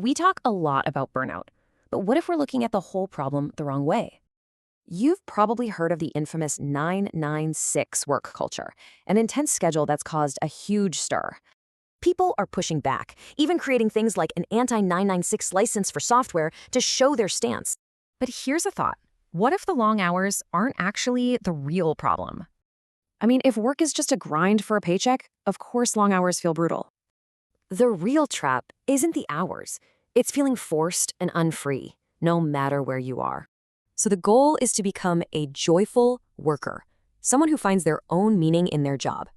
We talk a lot about burnout, but what if we're looking at the whole problem the wrong way? You've probably heard of the infamous 996 work culture, an intense schedule that's caused a huge stir. People are pushing back, even creating things like an anti-996 license for software to show their stance. But here's a thought. What if the long hours aren't actually the real problem? I mean, if work is just a grind for a paycheck, of course long hours feel brutal. The real trap isn't the hours. It's feeling forced and unfree, no matter where you are. So the goal is to become a joyful worker, someone who finds their own meaning in their job.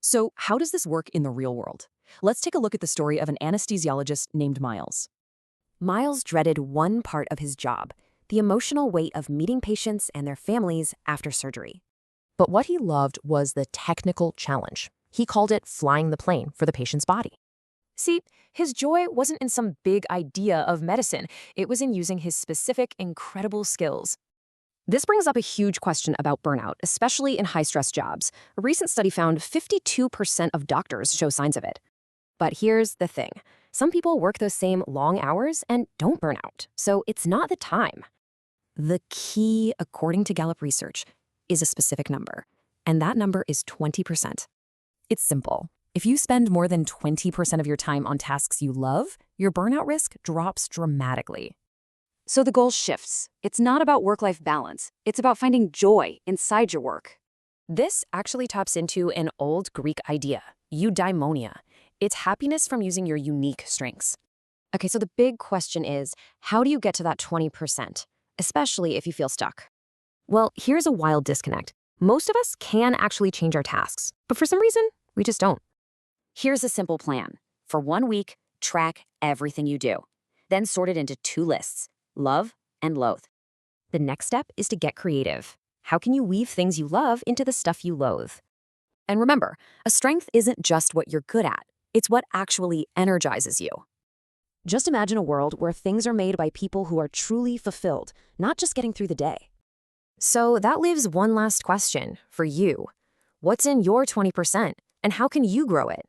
So how does this work in the real world? Let's take a look at the story of an anesthesiologist named Miles. Miles dreaded one part of his job, the emotional weight of meeting patients and their families after surgery. But what he loved was the technical challenge. He called it flying the plane for the patient's body. See, his joy wasn't in some big idea of medicine. It was in using his specific, incredible skills. This brings up a huge question about burnout, especially in high-stress jobs. A recent study found 52% of doctors show signs of it. But here's the thing. Some people work those same long hours and don't burn out, so it's not the time. The key, according to Gallup research, is a specific number, and that number is 20%. It's simple. If you spend more than 20% of your time on tasks you love, your burnout risk drops dramatically. So the goal shifts. It's not about work-life balance. It's about finding joy inside your work. This actually taps into an old Greek idea, eudaimonia. It's happiness from using your unique strengths. Okay, so the big question is, how do you get to that 20%, especially if you feel stuck? Well, here's a wild disconnect. Most of us can actually change our tasks, but for some reason, we just don't. Here's a simple plan. For 1 week, track everything you do. Then sort it into 2 lists, love and loathe. The next step is to get creative. How can you weave things you love into the stuff you loathe? And remember, a strength isn't just what you're good at. It's what actually energizes you. Just imagine a world where things are made by people who are truly fulfilled, not just getting through the day. So that leaves one last question for you. What's in your 20%, and how can you grow it?